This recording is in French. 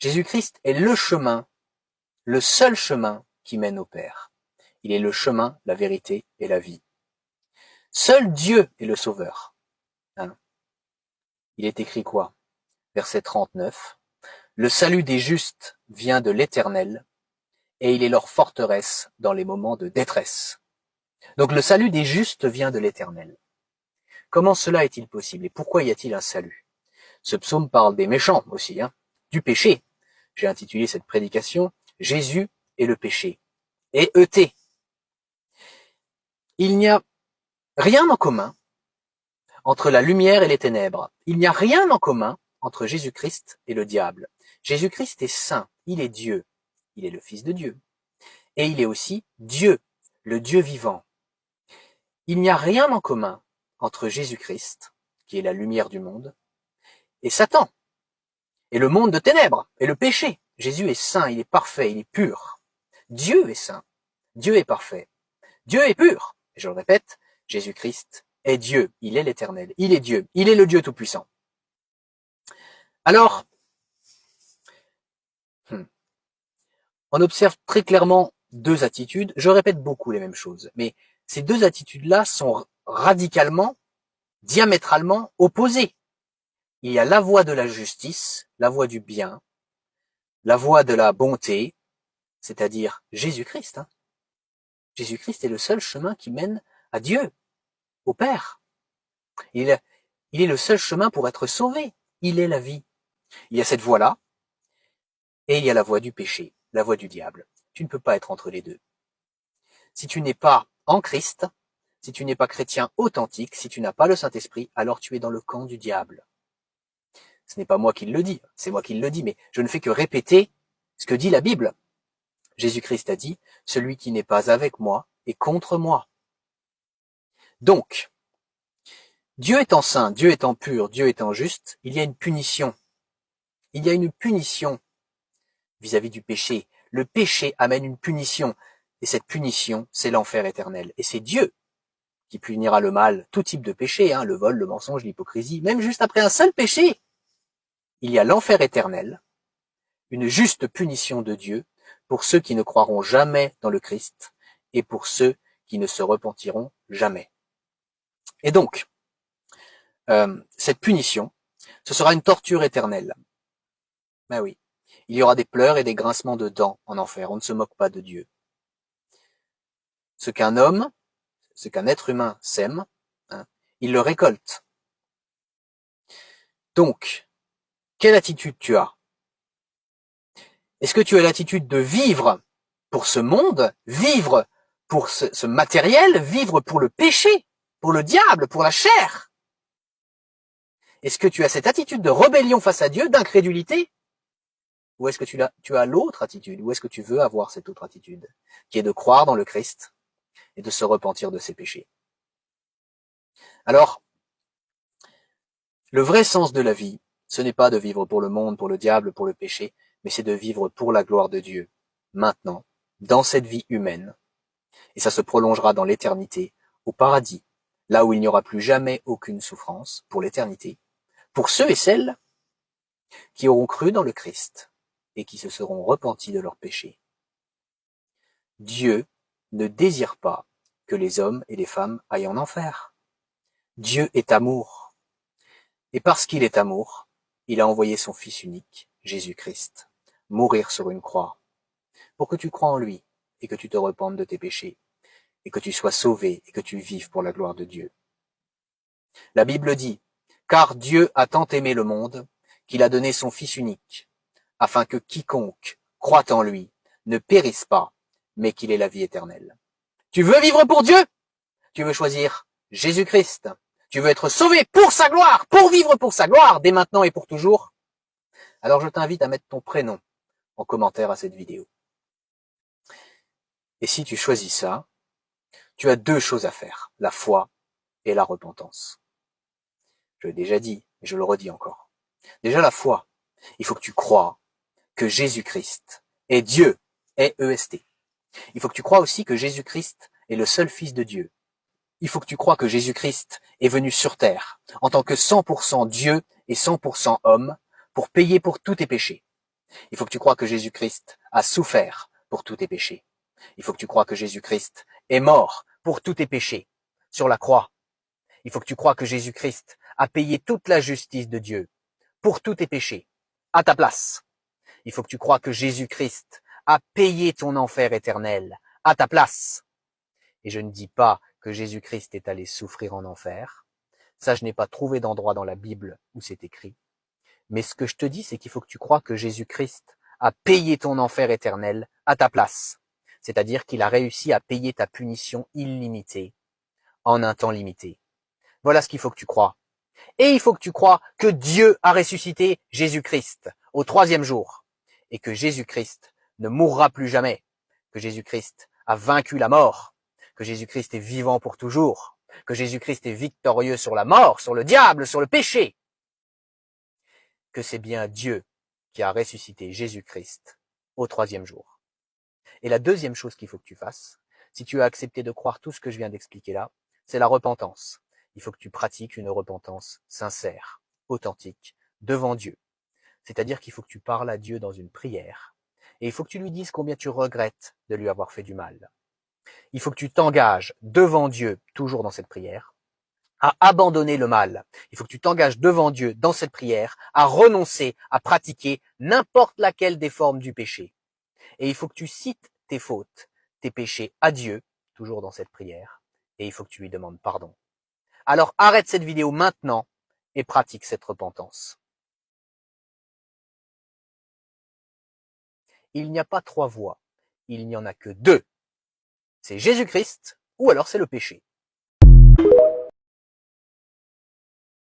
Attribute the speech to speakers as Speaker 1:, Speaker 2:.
Speaker 1: Jésus-Christ est le chemin, le seul chemin qui mène au Père. Il est le chemin, la vérité et la vie. Seul Dieu est le sauveur. Hein. Il est écrit quoi? Verset 39. Le salut des justes vient de l'Éternel, et il est leur forteresse dans les moments de détresse. Donc le salut des justes vient de l'Éternel. Comment cela est-il possible et pourquoi y a-t-il un salut? Ce psaume parle des méchants aussi, du péché. J'ai intitulé cette prédication « Jésus et le péché ». Et E.T. Il n'y a rien en commun entre la lumière et les ténèbres. Il n'y a rien en commun entre Jésus-Christ et le diable. Jésus-Christ est saint, il est Dieu, il est le Fils de Dieu. Et il est aussi Dieu, le Dieu vivant. Il n'y a rien en commun entre Jésus-Christ, qui est la lumière du monde, et Satan, et le monde de ténèbres, et le péché. Jésus est saint, il est parfait, il est pur. Dieu est saint, Dieu est parfait, Dieu est pur. Et je le répète, Jésus-Christ est Dieu, il est l'Éternel, il est Dieu, il est le Dieu Tout-Puissant. Alors, on observe très clairement deux attitudes. Je répète beaucoup les mêmes choses, mais ces deux attitudes-là sont radicalement, diamétralement opposées. Il y a la voie de la justice, la voie du bien, la voie de la bonté, c'est-à-dire Jésus-Christ. Jésus-Christ est le seul chemin qui mène à Dieu, au Père. Il est le seul chemin pour être sauvé. Il est la vie. Il y a cette voie-là, et il y a la voie du péché, la voie du diable. Tu ne peux pas être entre les deux. Si tu n'es pas en Christ, si tu n'es pas chrétien authentique, si tu n'as pas le Saint-Esprit, alors tu es dans le camp du diable. Ce n'est pas moi qui le dis, c'est moi qui le dis, mais je ne fais que répéter ce que dit la Bible. Jésus-Christ a dit, celui qui n'est pas avec moi est contre moi. Donc, Dieu étant saint, Dieu étant pur, Dieu étant juste, il y a une punition. Il y a une punition vis-à-vis du péché. Le péché amène une punition, et cette punition, c'est l'enfer éternel. Et c'est Dieu qui punira le mal, tout type de péché, le vol, le mensonge, l'hypocrisie, même juste après un seul péché. Il y a l'enfer éternel, une juste punition de Dieu pour ceux qui ne croiront jamais dans le Christ et pour ceux qui ne se repentiront jamais. Et donc, cette punition, ce sera une torture éternelle. Ben oui, il y aura des pleurs et des grincements de dents en enfer, on ne se moque pas de Dieu. Ce qu'un homme, ce qu'un être humain sème, il le récolte. Donc, quelle attitude tu as? Est-ce que tu as l'attitude de vivre pour ce monde, vivre pour ce matériel, vivre pour le péché, pour le diable, pour la chair? Est-ce que tu as cette attitude de rébellion face à Dieu, d'incrédulité? Ou est-ce que tu as l'autre attitude? Ou est-ce que tu veux avoir cette autre attitude, qui est de croire dans le Christ et de se repentir de ses péchés? Alors, le vrai sens de la vie, ce n'est pas de vivre pour le monde, pour le diable, pour le péché, mais c'est de vivre pour la gloire de Dieu, maintenant, dans cette vie humaine. Et ça se prolongera dans l'éternité, au paradis, là où il n'y aura plus jamais aucune souffrance, pour l'éternité, pour ceux et celles qui auront cru dans le Christ et qui se seront repentis de leurs péchés. Dieu ne désire pas que les hommes et les femmes aillent en enfer. Dieu est amour. Et parce qu'il est amour, il a envoyé son Fils unique, Jésus-Christ, mourir sur une croix, pour que tu crois en lui et que tu te repentes de tes péchés, et que tu sois sauvé et que tu vives pour la gloire de Dieu. La Bible dit, « Car Dieu a tant aimé le monde qu'il a donné son Fils unique, afin que quiconque croit en lui ne périsse pas, mais qu'il ait la vie éternelle. » Tu veux vivre pour Dieu? Tu veux choisir Jésus-Christ? Tu veux être sauvé pour sa gloire, pour vivre pour sa gloire, dès maintenant et pour toujours? Alors je t'invite à mettre ton prénom en commentaire à cette vidéo. Et si tu choisis ça, tu as deux choses à faire, la foi et la repentance. Je l'ai déjà dit, mais je le redis encore. Déjà la foi, il faut que tu crois que Jésus-Christ est Dieu, est E-S-T. Il faut que tu crois aussi que Jésus-Christ est le seul Fils de Dieu. Il faut que tu crois que Jésus-Christ est venu sur terre en tant que 100% Dieu et 100% homme pour payer pour tous tes péchés. Il faut que tu crois que Jésus-Christ a souffert pour tous tes péchés. Il faut que tu crois que Jésus-Christ est mort pour tous tes péchés sur la croix. Il faut que tu crois que Jésus-Christ a payé toute la justice de Dieu pour tous tes péchés, à ta place. Il faut que tu crois que Jésus-Christ a payé ton enfer éternel, à ta place. Et je ne dis pas que Jésus-Christ est allé souffrir en enfer. Ça, je n'ai pas trouvé d'endroit dans la Bible où c'est écrit. Mais ce que je te dis, c'est qu'il faut que tu crois que Jésus-Christ a payé ton enfer éternel à ta place. C'est-à-dire qu'il a réussi à payer ta punition illimitée en un temps limité. Voilà ce qu'il faut que tu crois. Et il faut que tu crois que Dieu a ressuscité Jésus-Christ au 3e jour et que Jésus-Christ ne mourra plus jamais, que Jésus-Christ a vaincu la mort, que Jésus-Christ est vivant pour toujours, que Jésus-Christ est victorieux sur la mort, sur le diable, sur le péché, que c'est bien Dieu qui a ressuscité Jésus-Christ au 3e jour. Et la deuxième chose qu'il faut que tu fasses, si tu as accepté de croire tout ce que je viens d'expliquer là, c'est la repentance. Il faut que tu pratiques une repentance sincère, authentique, devant Dieu. C'est-à-dire qu'il faut que tu parles à Dieu dans une prière. Et il faut que tu lui dises combien tu regrettes de lui avoir fait du mal. Il faut que tu t'engages devant Dieu, toujours dans cette prière, à abandonner le mal. Il faut que tu t'engages devant Dieu dans cette prière, à renoncer à pratiquer n'importe laquelle des formes du péché. Et il faut que tu cites tes fautes, tes péchés à Dieu, toujours dans cette prière. Et il faut que tu lui demandes pardon. Alors arrête cette vidéo maintenant et pratique cette repentance. Il n'y a pas 3 voies, il n'y en a que 2. C'est Jésus-Christ ou alors c'est le péché.